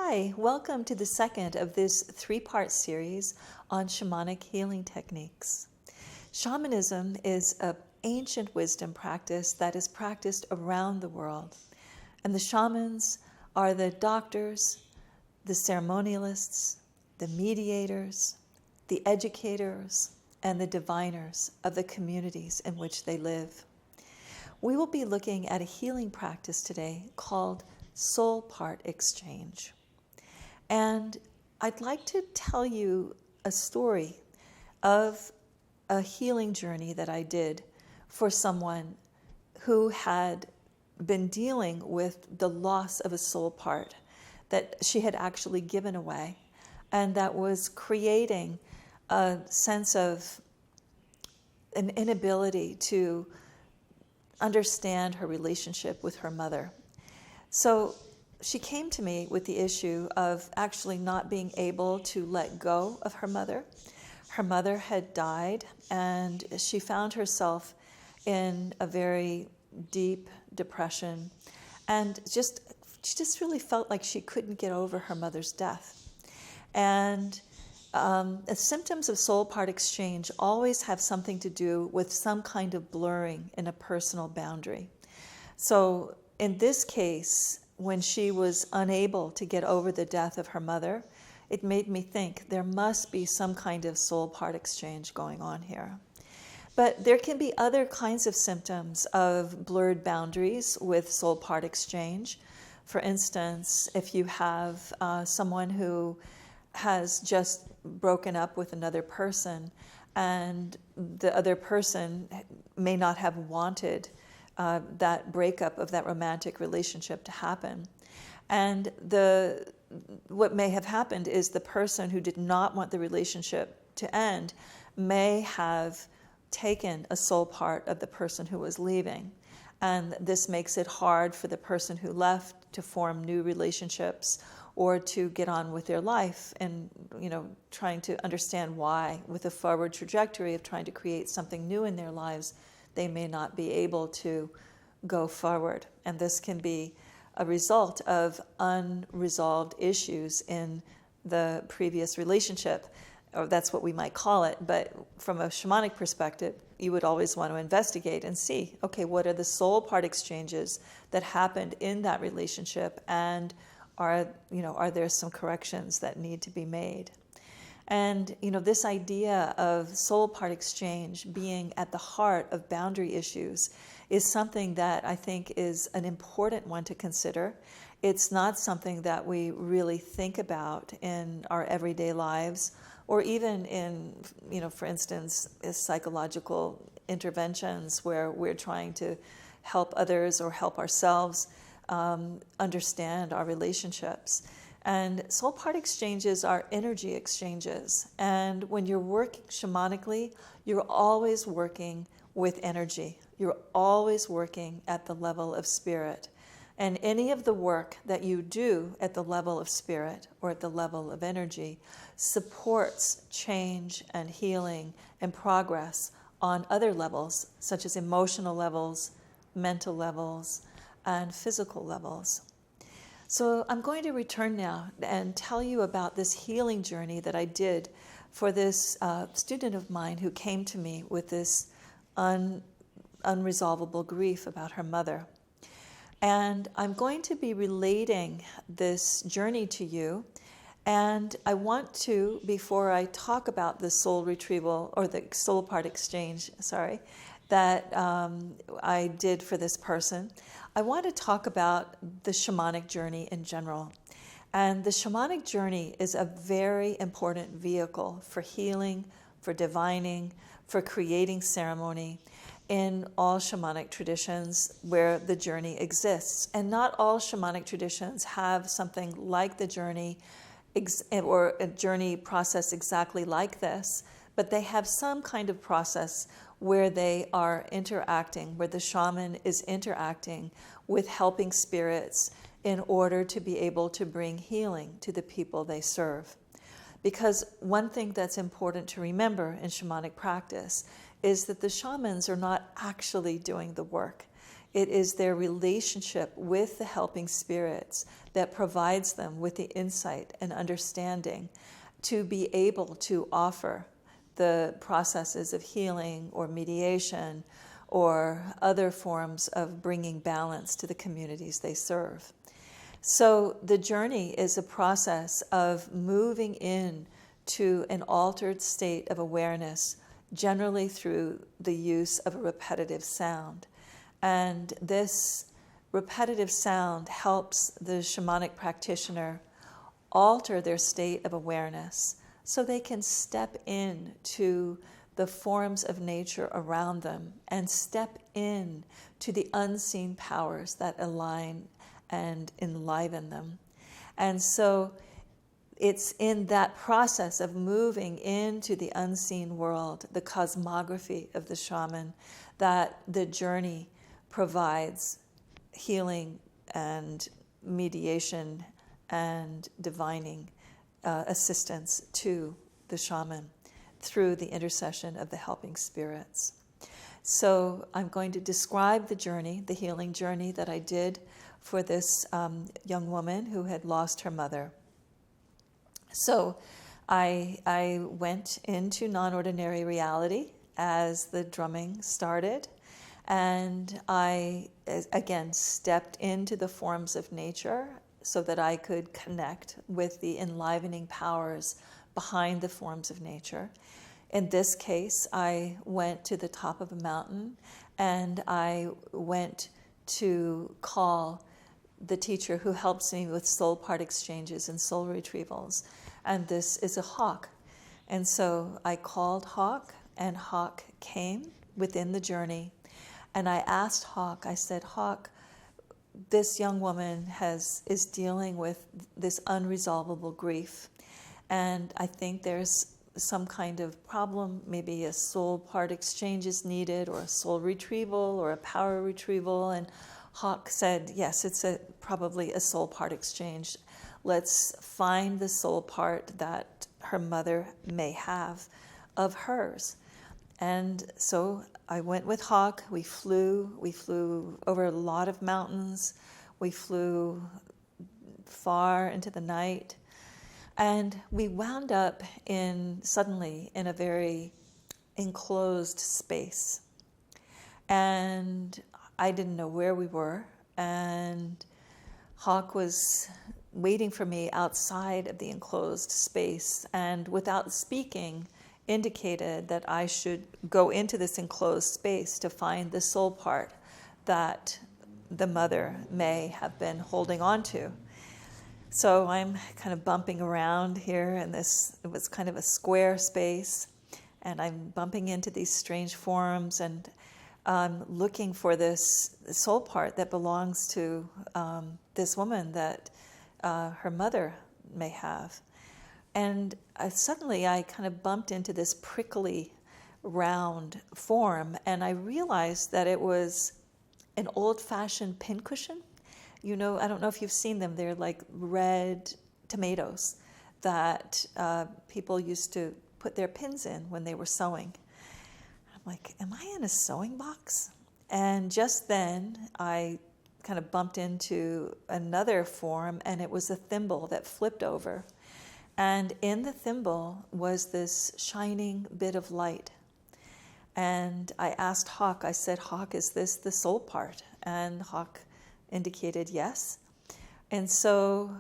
Hi, welcome to the second of this three-part series on shamanic healing techniques. Shamanism is an ancient wisdom practice that is practiced around the world. And the shamans are the doctors, the ceremonialists, the mediators, the educators, and the diviners of the communities in which they live. We will be looking at a healing practice today called soul part exchange. And I'd like to tell you a story of a healing journey that I did for someone who had been dealing with the loss of a soul part that she had actually given away, and that was creating a sense of an inability to understand her relationship with her mother. So she came to me with the issue of actually not being able to let go of her mother. Her mother had died, and she found herself in a very deep depression, and she just really felt like she couldn't get over her mother's death. And the symptoms of soul part exchange always have something to do with some kind of blurring in a personal boundary. So in this case, when she was unable to get over the death of her mother, it made me think there must be some kind of soul part exchange going on here. But there can be other kinds of symptoms of blurred boundaries with soul part exchange. For instance, if you have someone who has just broken up with another person, and the other person may not have wanted that breakup of that romantic relationship to happen. And what may have happened is the person who did not want the relationship to end may have taken a soul part of the person who was leaving. And this makes it hard for the person who left to form new relationships or to get on with their life, and trying to understand why, with a forward trajectory of trying to create something new in their lives, they may not be able to go forward. And this can be a result of unresolved issues in the previous relationship, or that's what we might call it. But from a shamanic perspective, you would always want to investigate and see, okay, what are the soul part exchanges that happened in that relationship, and are there some corrections that need to be made? And this idea of soul part exchange being at the heart of boundary issues is something that I think is an important one to consider. It's not something that we really think about in our everyday lives, or even in, for instance, psychological interventions where we're trying to help others or help ourselves understand our relationships. And soul part exchanges are energy exchanges. And when you're working shamanically, you're always working with energy. You're always working at the level of spirit. And any of the work that you do at the level of spirit or at the level of energy supports change and healing and progress on other levels, such as emotional levels, mental levels, and physical levels. So I'm going to return now and tell you about this healing journey that I did for this student of mine who came to me with this unresolvable grief about her mother. And I'm going to be relating this journey to you. And I want to, before I talk about the soul retrieval, or the soul part exchange, that I did for this person, I want to talk about the shamanic journey in general. And the shamanic journey is a very important vehicle for healing, for divining, for creating ceremony in all shamanic traditions where the journey exists. And not all shamanic traditions have something like the journey or a journey process exactly like this, but they have some kind of process where they are interacting, where the shaman is interacting with helping spirits in order to be able to bring healing to the people they serve. Because one thing that's important to remember in shamanic practice is that the shamans are not actually doing the work. It is their relationship with the helping spirits that provides them with the insight and understanding to be able to offer the processes of healing or mediation or other forms of bringing balance to the communities they serve. So the journey is a process of moving in to an altered state of awareness, generally through the use of a repetitive sound. And this repetitive sound helps the shamanic practitioner alter their state of awareness so they can step in to the forms of nature around them and step in to the unseen powers that align and enliven them. And so it's in that process of moving into the unseen world, the cosmography of the shaman, that the journey provides healing and mediation and divining assistance to the shaman through the intercession of the helping spirits. So I'm going to describe the journey, the healing journey that I did for this young woman who had lost her mother. So I went into non-ordinary reality as the drumming started, and I, again, stepped into the forms of nature so that I could connect with the enlivening powers behind the forms of nature. In this case, I went to the top of a mountain and I went to call the teacher who helps me with soul part exchanges and soul retrievals. And this is a hawk. And so I called Hawk, and Hawk came within the journey. And I asked Hawk, I said, Hawk, this young woman is dealing with this unresolvable grief. And I think there's some kind of problem, maybe a soul part exchange is needed, or a soul retrieval, or a power retrieval. And Hawk said, yes, it's probably a soul part exchange. Let's find the soul part that her mother may have of hers. And so I went with Hawk. We flew over a lot of mountains. We flew far into the night. And we wound up suddenly in a very enclosed space. And I didn't know where we were. And Hawk was waiting for me outside of the enclosed space, and without speaking, indicated that I should go into this enclosed space to find the soul part that the mother may have been holding on to. So I'm kind of bumping around here in this, it was kind of a square space, and I'm bumping into these strange forms and looking for this soul part that belongs to this woman that her mother may have. And suddenly I kind of bumped into this prickly round form, and I realized that it was an old-fashioned pincushion. You know, I don't know if you've seen them. They're like red tomatoes that people used to put their pins in when they were sewing. I'm like, am I in a sewing box? And just then I kind of bumped into another form, and it was a thimble that flipped over. And in the thimble was this shining bit of light. And I asked Hawk, I said, Hawk, is this the soul part? And Hawk indicated yes. And so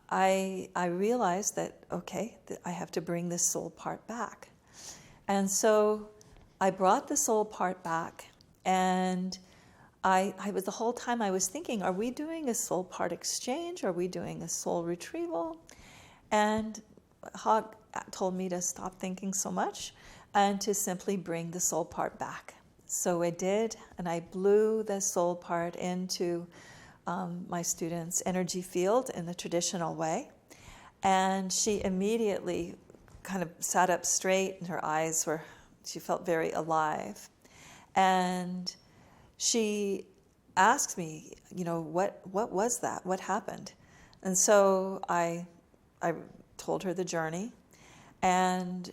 I realized that, okay, I have to bring this soul part back. And so I brought the soul part back, and I was the whole time I was thinking, are we doing a soul part exchange? Are we doing a soul retrieval? And Hawk told me to stop thinking so much and to simply bring the soul part back. So I did, and I blew the soul part into my student's energy field in the traditional way. And she immediately kind of sat up straight, and her eyes she felt very alive. And she asked me, what was that? What happened? And so I told her the journey, and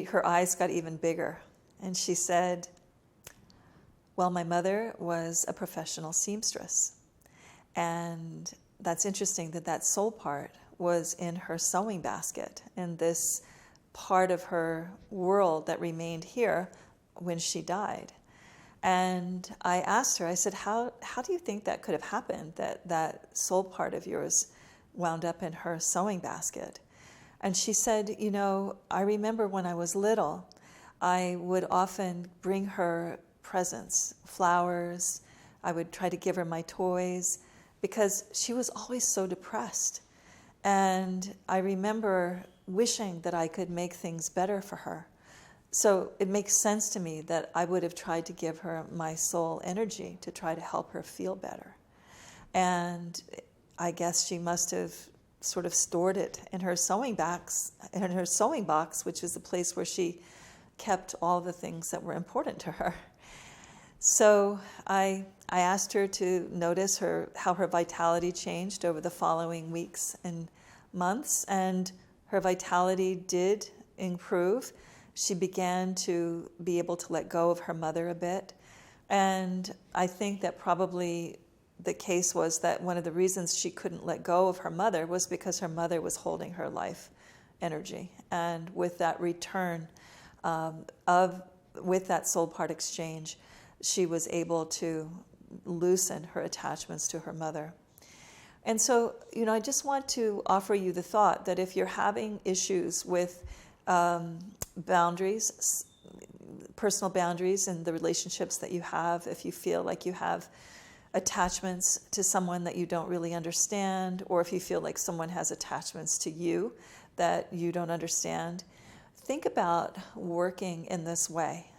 her eyes got even bigger, and she said, Well, my mother was a professional seamstress. And that's interesting that that soul part was in her sewing basket, in this part of her world that remained here when she died. And I asked her, I said, how do you think that could have happened, that soul part of yours wound up in her sewing basket? And she said, I remember when I was little, I would often bring her presents, flowers. I would try to give her my toys because she was always so depressed. And I remember wishing that I could make things better for her. So it makes sense to me that I would have tried to give her my soul energy to try to help her feel better. And I guess she must have sort of stored it in her sewing box, which is the place where she kept all the things that were important to her. So I asked her to notice how her vitality changed over the following weeks and months, and her vitality did improve. She began to be able to let go of her mother a bit. And I think that probably the case was that one of the reasons she couldn't let go of her mother was because her mother was holding her life energy. And with that return with that soul part exchange, she was able to loosen her attachments to her mother. And so, I just want to offer you the thought that if you're having issues with boundaries, personal boundaries in the relationships that you have, if you feel like you have attachments to someone that you don't really understand, or if you feel like someone has attachments to you that you don't understand, think about working in this way.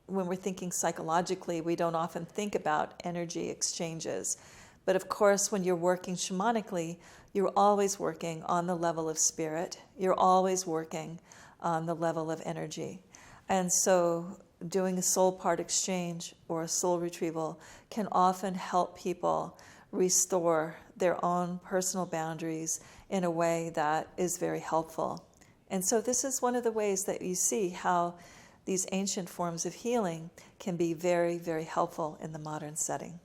When we're thinking psychologically, we don't often think about energy exchanges. But of course, when you're working shamanically, you're always working on the level of spirit. You're always working on the level of energy. And so doing a soul part exchange or a soul retrieval can often help people restore their own personal boundaries in a way that is very helpful. And so this is one of the ways that you see how these ancient forms of healing can be very, very helpful in the modern setting.